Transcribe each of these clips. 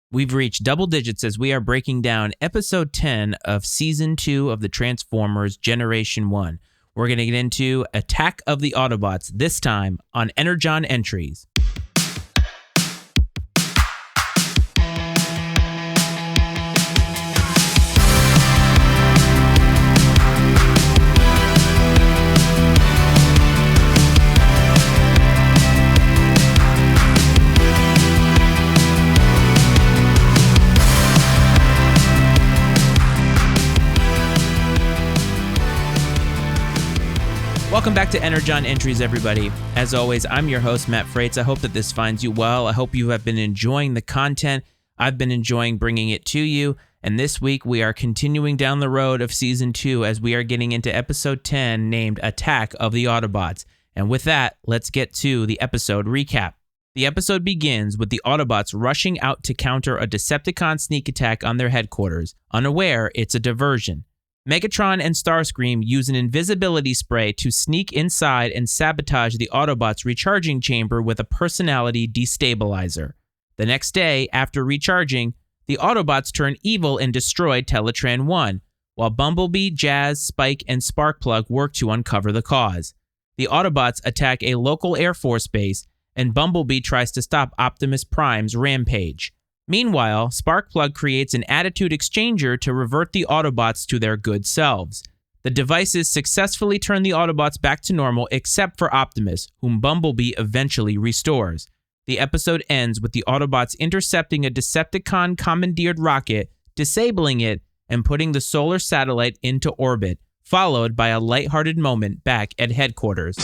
We've reached double digits as we are breaking down episode 10 of season 2 of the Transformers Generation 1. We're going to get into Attack of the Autobots, this time on Energon Entries. Welcome back to Energon Entries, everybody. As always, I'm your host, Matt Freites. I hope that this finds you well. I hope you have been enjoying the content. I've been enjoying bringing it to you. And this week, we are continuing down the road of Season 2 as we are getting into Episode 10, named Attack of the Autobots. And with that, let's get to the episode recap. The episode begins with the Autobots rushing out to counter a Decepticon sneak attack on their headquarters, unaware it's a diversion. Megatron and Starscream use an invisibility spray to sneak inside and sabotage the Autobots' recharging chamber with a personality destabilizer. The next day, after recharging, the Autobots turn evil and destroy Teletran 1, while Bumblebee, Jazz, Spike, and Sparkplug work to uncover the cause. The Autobots attack a local Air Force base, and Bumblebee tries to stop Optimus Prime's rampage. Meanwhile, Sparkplug creates an attitude exchanger to revert the Autobots to their good selves. The devices successfully turn the Autobots back to normal except for Optimus, whom Bumblebee eventually restores. The episode ends with the Autobots intercepting a Decepticon-commandeered rocket, disabling it, and putting the solar satellite into orbit, followed by a lighthearted moment back at headquarters.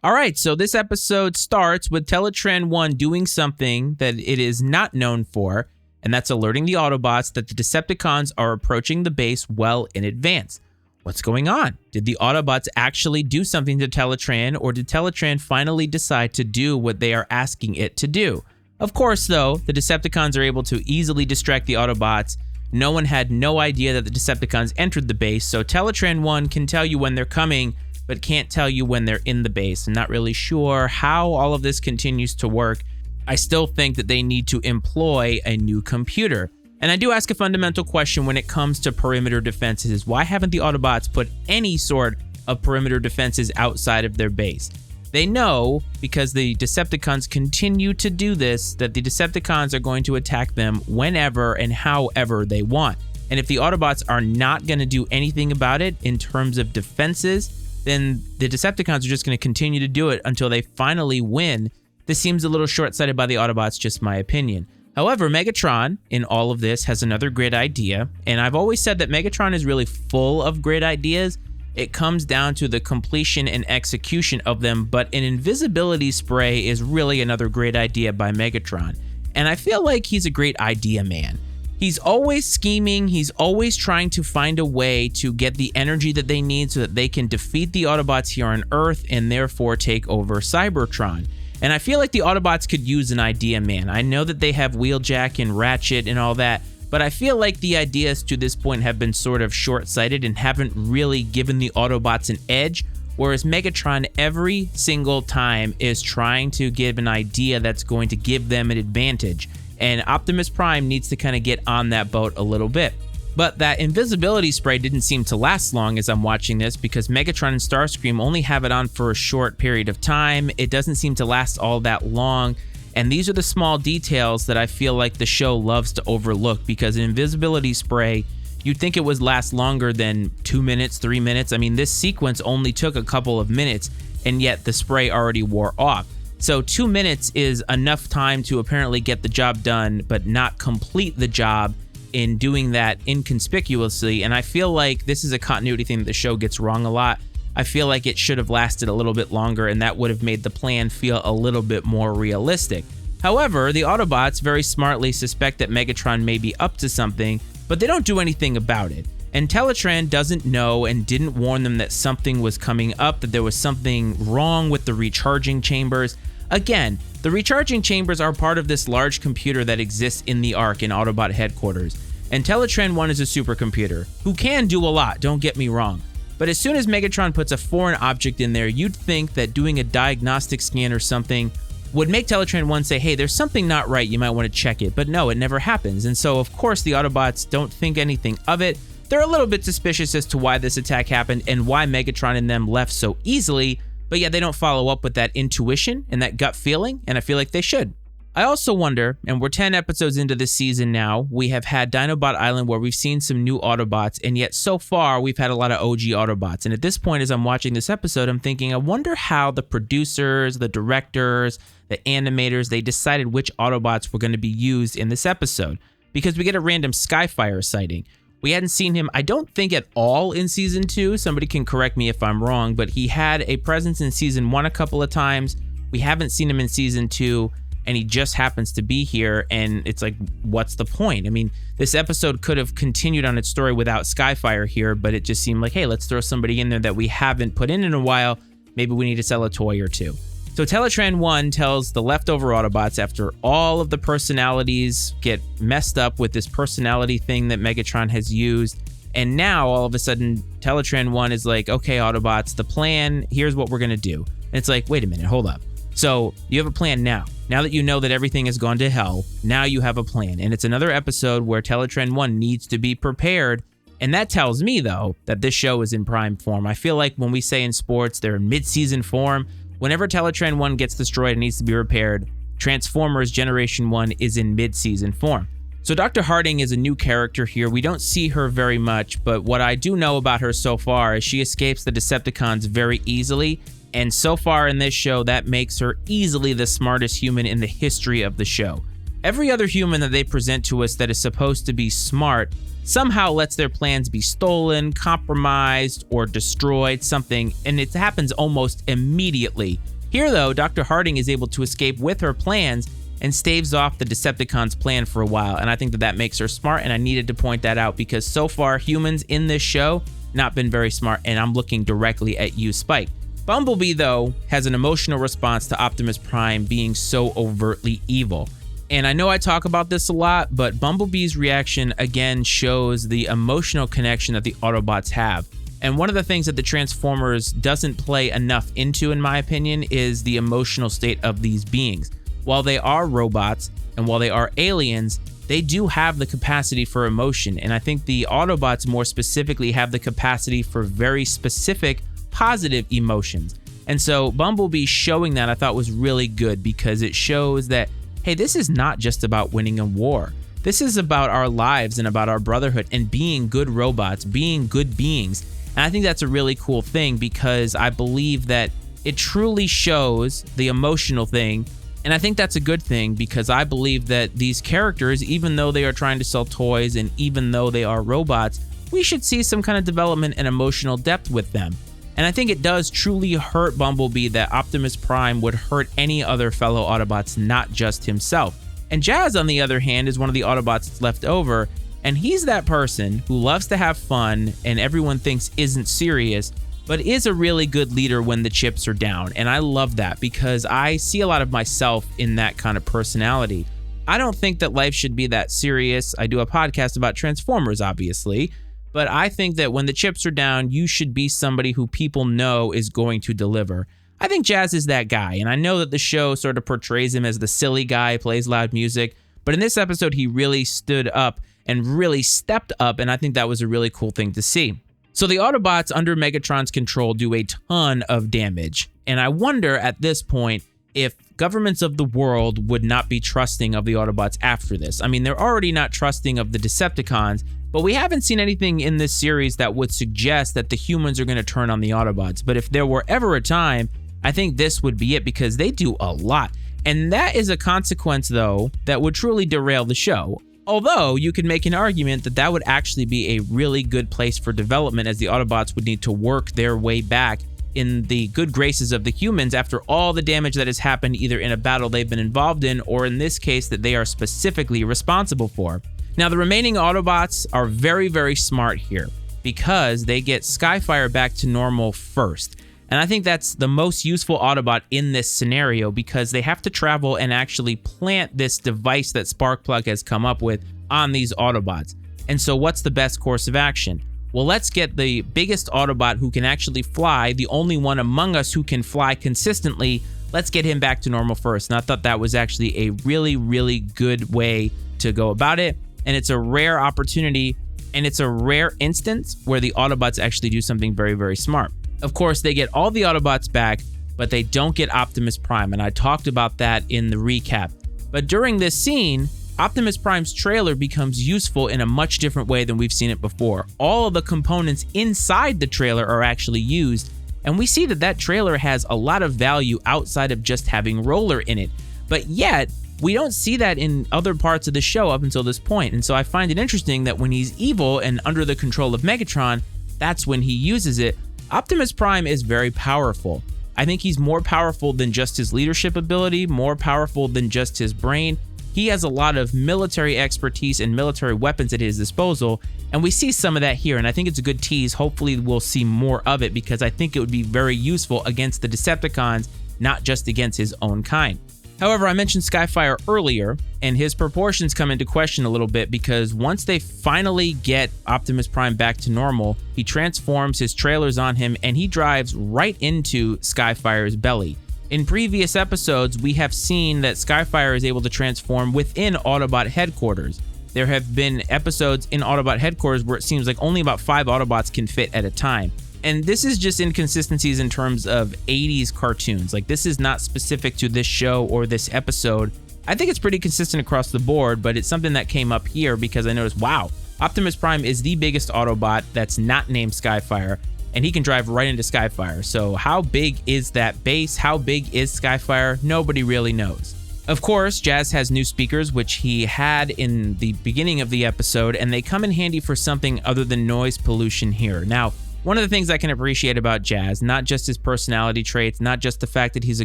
All right, so this episode starts with Teletran 1 doing something that it is not known for, and that's alerting the Autobots that the Decepticons are approaching the base well in advance. What's going on? Did the Autobots actually do something to Teletran, or did Teletran finally decide to do what they are asking it to do? Of course, though, the Decepticons are able to easily distract the Autobots. No one had no idea that the Decepticons entered the base, so Teletran 1 can tell you when they're coming, but can't tell you when they're in the base. I'm not really sure how all of this continues to work. I still think that they need to employ a new computer. And I do ask a fundamental question when it comes to perimeter defenses. Why haven't the Autobots put any sort of perimeter defenses outside of their base? They know, because the Decepticons continue to do this, that the Decepticons are going to attack them whenever and however they want. And if the Autobots are not going to do anything about it in terms of defenses, then the Decepticons are just going to continue to do it until they finally win. This seems a little short-sighted by the Autobots, just my opinion. However, Megatron, in all of this, has another great idea, and I've always said that Megatron is really full of great ideas. It comes down to the completion and execution of them, but an invisibility spray is really another great idea by Megatron, and I feel like he's a great idea man. He's always scheming, he's always trying to find a way to get the energy that they need so that they can defeat the Autobots here on Earth and therefore take over Cybertron. And I feel like the Autobots could use an idea man. I know that they have Wheeljack and Ratchet and all that, but I feel like the ideas to this point have been sort of short-sighted and haven't really given the Autobots an edge, whereas Megatron every single time is trying to give an idea that's going to give them an advantage. And Optimus Prime needs to kind of get on that boat a little bit. But that invisibility spray didn't seem to last long as I'm watching this, because Megatron and Starscream only have it on for a short period of time. It doesn't seem to last all that long. And these are the small details that I feel like the show loves to overlook, because an invisibility spray, you'd think it would last longer than 2 minutes, 3 minutes. I mean, this sequence only took a couple of minutes, and yet the spray already wore off. So 2 minutes is enough time to apparently get the job done, but not complete the job in doing that inconspicuously. And I feel like this is a continuity thing that the show gets wrong a lot. I feel like it should have lasted a little bit longer, and that would have made the plan feel a little bit more realistic. However, the Autobots very smartly suspect that Megatron may be up to something, but they don't do anything about it. And Teletran doesn't know and didn't warn them that something was coming up, that there was something wrong with the recharging chambers. Again, the recharging chambers are part of this large computer that exists in the Ark in Autobot headquarters. And Teletran 1 is a supercomputer, who can do a lot, don't get me wrong. But as soon as Megatron puts a foreign object in there, you'd think that doing a diagnostic scan or something would make Teletran 1 say, hey, there's something not right, you might want to check it. But no, it never happens. And so, of course, the Autobots don't think anything of it. They're a little bit suspicious as to why this attack happened and why Megatron and them left so easily, but yet they don't follow up with that intuition and that gut feeling, and I feel like they should. I also wonder, and we're 10 episodes into this season now, we have had Dinobot Island where we've seen some new Autobots, and yet so far we've had a lot of OG Autobots. And at this point, as I'm watching this episode, I'm thinking, I wonder how the producers, the directors, the animators, they decided which Autobots were going to be used in this episode. Because we get a random Skyfire sighting. We hadn't seen him, I don't think, at all in Season 2. Somebody can correct me if I'm wrong, but he had a presence in Season 1 a couple of times. We haven't seen him in Season 2. And he just happens to be here, and it's like, what's the point? I mean, this episode could have continued on its story without Skyfire here, but it just seemed like, hey, let's throw somebody in there that we haven't put in a while. Maybe we need to sell a toy or two. So Teletran 1 tells the leftover Autobots, after all of the personalities get messed up with this personality thing that Megatron has used, and now all of a sudden Teletran 1 is like, okay, Autobots, the plan, here's what we're going to do. And it's like, wait a minute, hold up. So you have a plan now. Now that you know that everything has gone to hell, now you have a plan. And it's another episode where Teletran 1 needs to be prepared. And that tells me, though, that this show is in prime form. I feel like when we say in sports, they're in mid-season form. Whenever Teletran 1 gets destroyed and needs to be repaired, Transformers Generation 1 is in mid-season form. So Dr. Harding is a new character here. We don't see her very much, but what I do know about her so far is she escapes the Decepticons very easily. And so far in this show, that makes her easily the smartest human in the history of the show. Every other human that they present to us that is supposed to be smart somehow lets their plans be stolen, compromised, or destroyed, something, and it happens almost immediately. Here, though, Dr. Harding is able to escape with her plans and staves off the Decepticons' plan for a while, and I think that makes her smart, and I needed to point that out because so far, humans in this show not been very smart, and I'm looking directly at you, Spike. Bumblebee, though, has an emotional response to Optimus Prime being so overtly evil. And I know I talk about this a lot, but Bumblebee's reaction again shows the emotional connection that the Autobots have. And one of the things that the Transformers doesn't play enough into, in my opinion, is the emotional state of these beings. While they are robots and while they are aliens, they do have the capacity for emotion. And I think the Autobots more specifically have the capacity for very specific positive emotions. And so Bumblebee showing that I thought was really good because it shows that, hey, this is not just about winning a war. This is about our lives and about our brotherhood and being good robots, being good beings. And I think that's a really cool thing because I believe that it truly shows the emotional thing. And I think that's a good thing because I believe that these characters, even though they are trying to sell toys and even though they are robots, we should see some kind of development and emotional depth with them. And I think it does truly hurt Bumblebee that Optimus Prime would hurt any other fellow Autobots, not just himself. And Jazz, on the other hand, is one of the Autobots that's left over, and he's that person who loves to have fun and everyone thinks isn't serious, but is a really good leader when the chips are down. And I love that because I see a lot of myself in that kind of personality. I don't think that life should be that serious. I do a podcast about Transformers, obviously. But I think that when the chips are down, you should be somebody who people know is going to deliver. I think Jazz is that guy, and I know that the show sort of portrays him as the silly guy, plays loud music, but in this episode, he really stood up and really stepped up, and I think that was a really cool thing to see. So the Autobots under Megatron's control do a ton of damage, and I wonder at this point if governments of the world would not be trusting of the Autobots after this. I mean, they're already not trusting of the Decepticons, but we haven't seen anything in this series that would suggest that the humans are going to turn on the Autobots. But if there were ever a time, I think this would be it because they do a lot. And that is a consequence, though, that would truly derail the show. Although you could make an argument that that would actually be a really good place for development as the Autobots would need to work their way back in the good graces of the humans after all the damage that has happened either in a battle they've been involved in or in this case that they are specifically responsible for. Now, the remaining Autobots are very, very smart here because they get Skyfire back to normal first. And I think that's the most useful Autobot in this scenario because they have to travel and actually plant this device that Sparkplug has come up with on these Autobots. And so what's the best course of action? Well, let's get the biggest Autobot who can actually fly, the only one among us who can fly consistently. let's get him back to normal first. And I thought that was actually a really, really good way to go about it. And it's a rare opportunity, and it's a rare instance where the Autobots actually do something very, very smart. Of course, they get all the Autobots back, but they don't get Optimus Prime, and I talked about that in the recap. But during this scene, Optimus Prime's trailer becomes useful in a much different way than we've seen it before. All of the components inside the trailer are actually used, and we see that that trailer has a lot of value outside of just having Roller in it. But yet, we don't see that in other parts of the show up until this point, and so I find it interesting that when he's evil and under the control of Megatron, that's when he uses it. Optimus Prime is very powerful. I think he's more powerful than just his leadership ability, more powerful than just his brain. He has a lot of military expertise and military weapons at his disposal, and we see some of that here, and I think it's a good tease. Hopefully we'll see more of it because I think it would be very useful against the Decepticons, not just against his own kind. However, I mentioned Skyfire earlier, and his proportions come into question a little bit because once they finally get Optimus Prime back to normal, he transforms his trailers on him and he drives right into Skyfire's belly. In previous episodes, we have seen that Skyfire is able to transform within Autobot headquarters. There have been episodes in Autobot headquarters where it seems like only about 5 Autobots can fit at a time. And this is just inconsistencies in terms of 80s cartoons. Like, this is not specific to this show or this episode. I think it's pretty consistent across the board, but it's something that came up here because I noticed, wow, Optimus Prime is the biggest Autobot that's not named Skyfire, and he can drive right into Skyfire. So how big is that base? How big is Skyfire? Nobody really knows. Of course, Jazz has new speakers, which he had in the beginning of the episode, and they come in handy for something other than noise pollution here. Now, one of the things I can appreciate about Jazz, not just his personality traits, not just the fact that he's a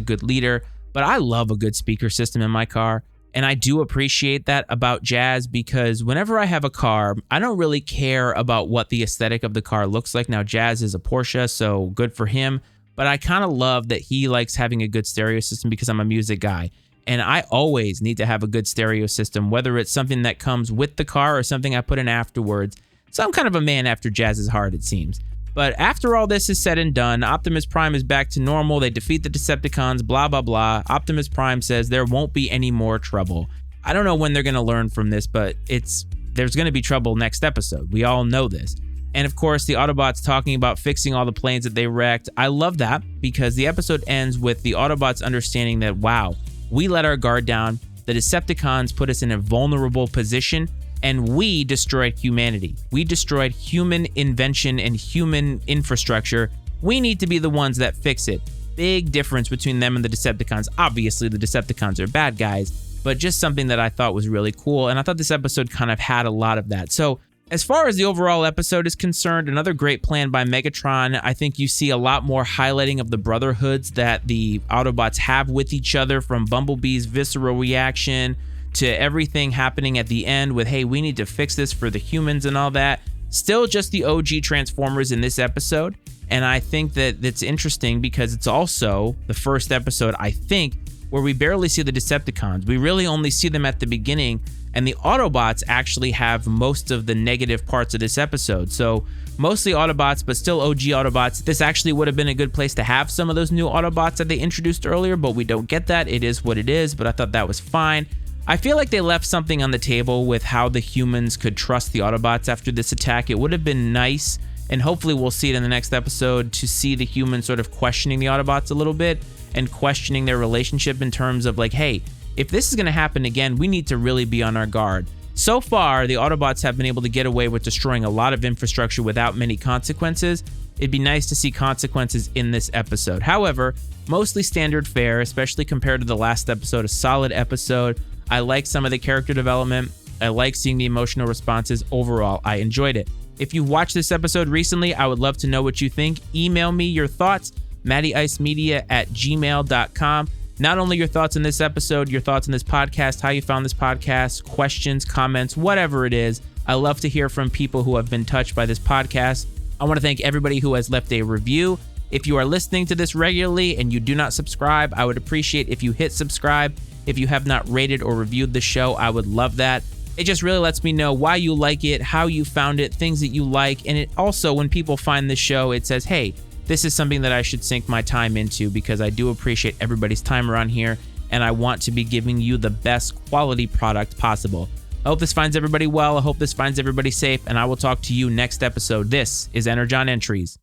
good leader, but I love a good speaker system in my car. And I do appreciate that about Jazz because whenever I have a car, I don't really care about what the aesthetic of the car looks like. Now, Jazz is a Porsche, so good for him. But I kind of love that he likes having a good stereo system because I'm a music guy. And I always need to have a good stereo system, whether it's something that comes with the car or something I put in afterwards. So I'm kind of a man after Jazz's heart, it seems. But after all this is said and done, Optimus Prime is back to normal. They defeat the Decepticons, blah, blah, blah. Optimus Prime says there won't be any more trouble. I don't know when they're going to learn from this, but there's going to be trouble next episode. We all know this. And of course, the Autobots talking about fixing all the planes that they wrecked. I love that because the episode ends with the Autobots understanding that, wow, we let our guard down. The Decepticons put us in a vulnerable position. And we destroyed humanity. We destroyed human invention and human infrastructure. We need to be the ones that fix it. Big difference between them and the Decepticons. Obviously, the Decepticons are bad guys, but just something that I thought was really cool. And I thought this episode kind of had a lot of that. So as far as the overall episode is concerned, another great plan by Megatron. I think you see a lot more highlighting of the brotherhoods that the Autobots have with each other, from Bumblebee's visceral reaction to everything happening at the end with, hey, we need to fix this for the humans and all that. Still just the OG Transformers in this episode. And I think that it's interesting because it's also the first episode, I think, where we barely see the Decepticons. We really only see them at the beginning, and the Autobots actually have most of the negative parts of this episode. So mostly Autobots, but still OG Autobots. This actually would have been a good place to have some of those new Autobots that they introduced earlier, but we don't get that. It is what it is, but I thought that was fine. I feel like they left something on the table with how the humans could trust the Autobots after this attack. It would have been nice, and hopefully we'll see it in the next episode, to see the humans sort of questioning the Autobots a little bit and questioning their relationship in terms of like, hey, if this is going to happen again, we need to really be on our guard. So far, the Autobots have been able to get away with destroying a lot of infrastructure without many consequences. It'd be nice to see consequences in this episode. However, mostly standard fare, especially compared to the last episode, a solid episode. I like some of the character development. I like seeing the emotional responses. Overall, I enjoyed it. If you've watched this episode recently, I would love to know what you think. Email me your thoughts, mattyicemedia@gmail.com. Not only your thoughts on this episode, your thoughts on this podcast, how you found this podcast, questions, comments, whatever it is. I love to hear from people who have been touched by this podcast. I want to thank everybody who has left a review. If you are listening to this regularly and you do not subscribe, I would appreciate if you hit subscribe. If you have not rated or reviewed the show, I would love that. It just really lets me know why you like it, how you found it, things that you like. And it also, when people find this show, it says, hey, this is something that I should sink my time into because I do appreciate everybody's time around here, and I want to be giving you the best quality product possible. I hope this finds everybody well. I hope this finds everybody safe, and I will talk to you next episode. This is Energon Entries.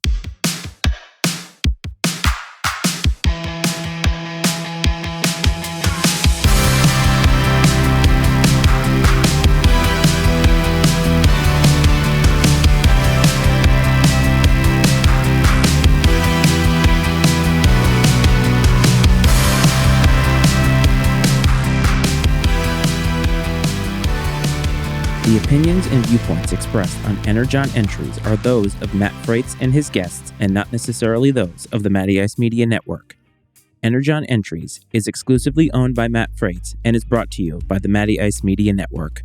The opinions and viewpoints expressed on Energon Entries are those of Matt Freites and his guests, and not necessarily those of the Matty Ice Media Network. Energon Entries is exclusively owned by Matt Freites and is brought to you by the Matty Ice Media Network.